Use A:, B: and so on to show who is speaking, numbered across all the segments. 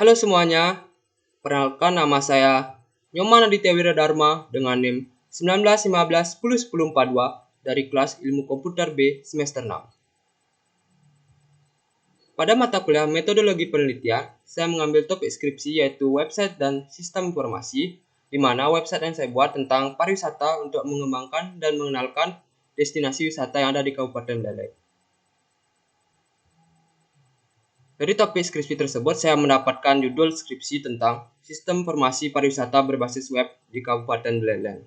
A: Halo semuanya, perkenalkan nama saya Nyoman Aditya Wiradharma dengan NIM 1915101042 dari kelas Ilmu Komputer B semester 6. Pada mata kuliah Metodologi Penelitian, saya mengambil topik skripsi yaitu website dan sistem informasi, di mana website yang saya buat tentang pariwisata untuk mengembangkan dan mengenalkan destinasi wisata yang ada di Kabupaten Buleleng. Dari topik skripsi tersebut, saya mendapatkan judul skripsi tentang Sistem Informasi Pariwisata Berbasis Web di Kabupaten Buleleng.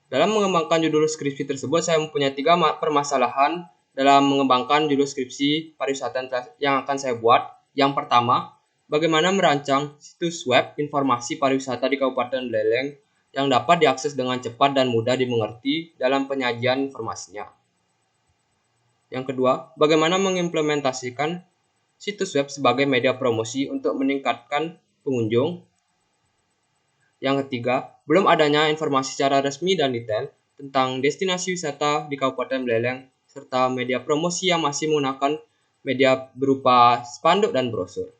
A: Dalam mengembangkan judul skripsi tersebut, saya mempunyai 3 permasalahan dalam mengembangkan judul skripsi pariwisata yang akan saya buat. Yang pertama, bagaimana merancang situs web informasi pariwisata di Kabupaten Buleleng yang dapat diakses dengan cepat dan mudah dimengerti dalam penyajian informasinya. Yang kedua, bagaimana mengimplementasikan situs web sebagai media promosi untuk meningkatkan pengunjung. Yang ketiga, belum adanya informasi secara resmi dan detail tentang destinasi wisata di Kabupaten Buleleng serta media promosi yang masih menggunakan media berupa spanduk dan brosur.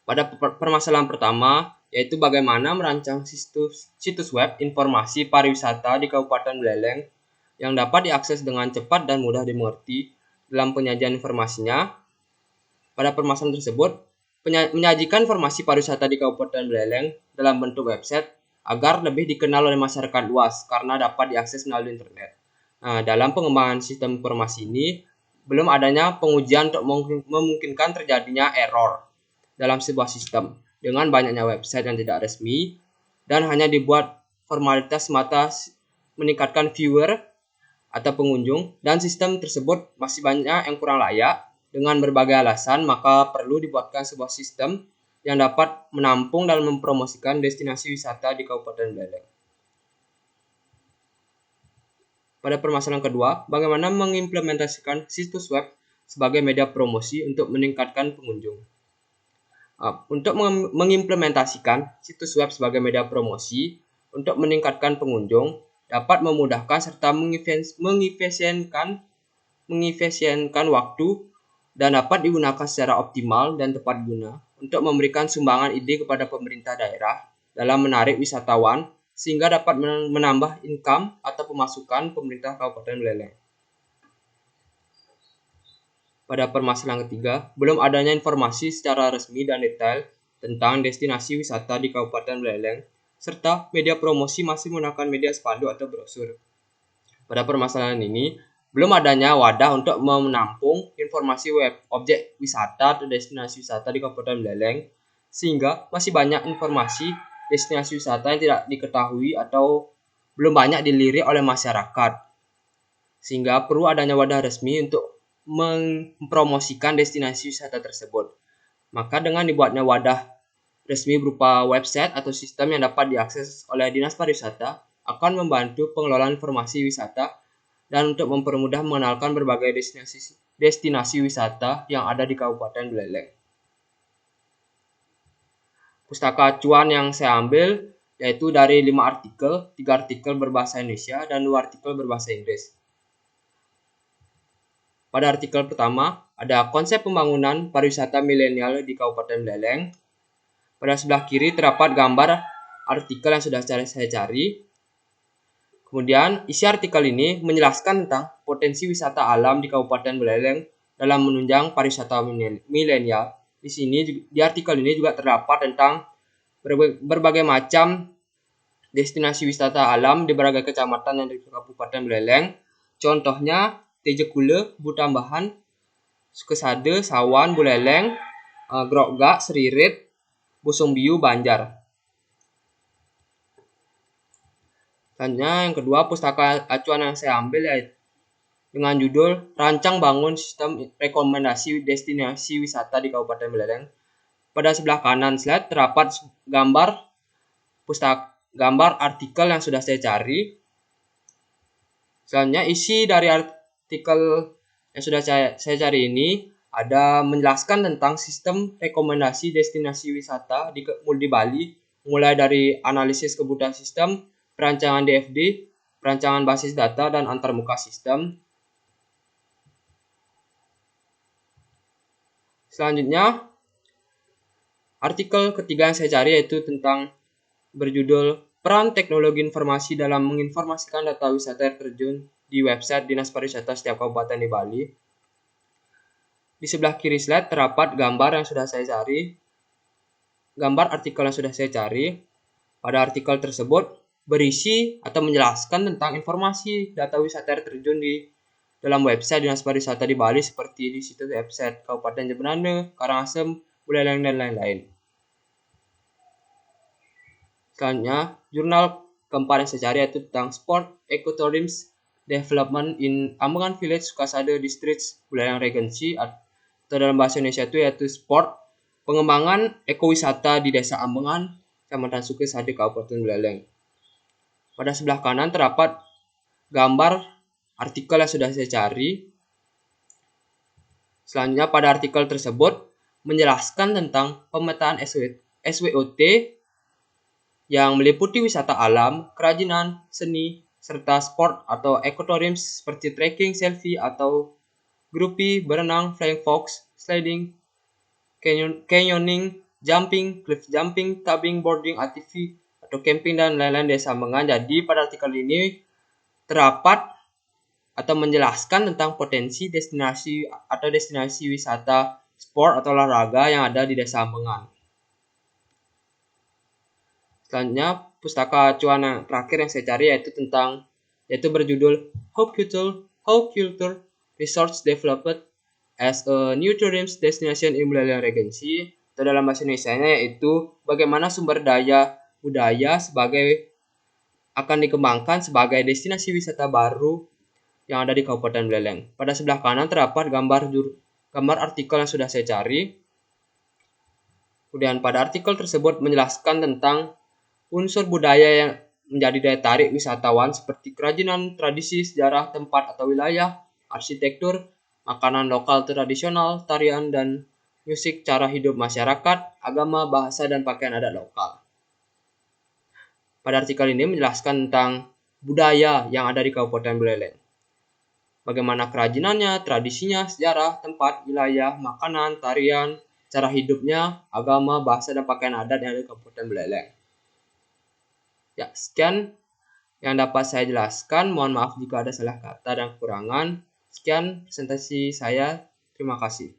A: Pada permasalahan pertama, yaitu bagaimana merancang situs web informasi pariwisata di Kabupaten Buleleng yang dapat diakses dengan cepat dan mudah dimengerti dalam penyajian informasinya. Pada permasalahan tersebut, menyajikan informasi pariwisata di Kabupaten Buleleng dalam bentuk website agar lebih dikenal oleh masyarakat luas karena dapat diakses melalui internet. Nah, dalam pengembangan sistem informasi ini, belum adanya pengujian untuk memungkinkan terjadinya error dalam sebuah sistem dengan banyaknya website yang tidak resmi dan hanya dibuat formalitas semata meningkatkan viewer atau pengunjung, dan sistem tersebut masih banyak yang kurang layak dengan berbagai alasan, maka perlu dibuatkan sebuah sistem yang dapat menampung dan mempromosikan destinasi wisata di Kabupaten Buleleng. Pada permasalahan kedua, bagaimana mengimplementasikan situs web sebagai media promosi untuk meningkatkan pengunjung. Untuk mengimplementasikan situs web sebagai media promosi untuk meningkatkan pengunjung, dapat memudahkan serta mengefisienkan waktu dan dapat digunakan secara optimal dan tepat guna untuk memberikan sumbangan ide kepada pemerintah daerah dalam menarik wisatawan sehingga dapat menambah income atau pemasukan pemerintah Kabupaten Buleleng. Pada permasalahan ketiga, belum adanya informasi secara resmi dan detail tentang destinasi wisata di Kabupaten Buleleng serta media promosi masih menggunakan media spanduk atau brosur. Pada permasalahan ini, belum adanya wadah untuk menampung informasi web objek wisata atau destinasi wisata di Kabupaten Buleleng, sehingga masih banyak informasi destinasi wisata yang tidak diketahui atau belum banyak dilirik oleh masyarakat. Sehingga perlu adanya wadah resmi untuk mempromosikan destinasi wisata tersebut. Maka dengan dibuatnya wadah resmi berupa website atau sistem yang dapat diakses oleh Dinas Pariwisata akan membantu pengelolaan informasi wisata dan untuk mempermudah mengenalkan berbagai destinasi wisata yang ada di Kabupaten Buleleng. Pustaka acuan yang saya ambil yaitu dari 5 artikel, 3 artikel berbahasa Indonesia dan 2 artikel berbahasa Inggris. Pada artikel pertama, ada konsep pembangunan pariwisata milenial di Kabupaten Buleleng. Pada sebelah kiri terdapat gambar artikel yang sudah saya cari. Kemudian, isi artikel ini menjelaskan tentang potensi wisata alam di Kabupaten Buleleng dalam menunjang pariwisata milenial. Di artikel ini juga terdapat tentang berbagai macam destinasi wisata alam di berbagai kecamatan yang di Kabupaten Buleleng. Contohnya, Tejekule, Butambahan, Sukesade, Sawan, Buleleng, Grogak, Seririt, Busungbiu, Banjar. Selanjutnya yang kedua, pustaka acuan yang saya ambil yaitu dengan judul Rancang Bangun Sistem Rekomendasi Destinasi Wisata di Kabupaten Buleleng. Pada sebelah kanan slide terdapat gambar artikel yang sudah saya cari. Selanjutnya isi dari artikel yang sudah saya cari ini ada menjelaskan tentang sistem rekomendasi destinasi wisata di Bali, mulai dari analisis kebutuhan sistem, perancangan DFD, perancangan basis data, dan antarmuka sistem. Selanjutnya, artikel ketiga yang saya cari yaitu tentang berjudul Peran Teknologi Informasi dalam Menginformasikan Data Wisata Air Terjun di website Dinas Pariwisata setiap kabupaten di Bali. Di sebelah kiri slide terdapat gambar yang sudah saya cari, gambar artikel yang sudah saya cari. Pada artikel tersebut berisi atau menjelaskan tentang informasi data wisata air terjun di dalam website Dinas Pariwisata di Bali seperti di situs website Kabupaten Jemberana, Karangasem, Buleleng, dan lain-lain. Selanjutnya, jurnal keempat yang saya cari yaitu tentang Sport Ecotourism Development in Ambengan Village, Sukasada District, Buleleng Regency, atau dalam bahasa Indonesia yaitu Sport Pengembangan Ekowisata di Desa Ambengan, Kecamatan Sukasada, Kabupaten Buleleng. Pada sebelah kanan terdapat gambar artikel yang sudah saya cari. Selanjutnya pada artikel tersebut menjelaskan tentang pemetaan SWOT yang meliputi wisata alam, kerajinan, seni, serta sport atau ekotourism seperti trekking, selfie atau grupi, berenang, flying fox, sliding, canyoning, jumping, cliff jumping, tubing, boarding, ATV, atau camping dan lain-lain desa Ambengan. Jadi pada artikel ini terdapat atau menjelaskan tentang potensi destinasi wisata sport atau olahraga yang ada di desa Ambengan. Selanjutnya, pustaka acuan yang terakhir yang saya cari yaitu berjudul How Culture Resorts Developed as a New Tourism Destination in Buleleng Regency, atau dalam bahasa Indonesia-nya yaitu bagaimana sumber daya budaya akan dikembangkan sebagai destinasi wisata baru yang ada di Kabupaten Buleleng. Pada sebelah kanan terdapat gambar artikel yang sudah saya cari. Kemudian pada artikel tersebut menjelaskan tentang unsur budaya yang menjadi daya tarik wisatawan seperti kerajinan, tradisi, sejarah, tempat atau wilayah, arsitektur, makanan lokal tradisional, tarian dan musik, cara hidup masyarakat, agama, bahasa, dan pakaian adat lokal. Pada artikel ini menjelaskan tentang budaya yang ada di Kabupaten Buleleng. Bagaimana kerajinannya, tradisinya, sejarah, tempat, wilayah, makanan, tarian, cara hidupnya, agama, bahasa, dan pakaian adat yang ada di Kabupaten Buleleng. Ya, sekian yang dapat saya jelaskan. Mohon maaf jika ada salah kata dan kekurangan. Sekian presentasi saya. Terima kasih.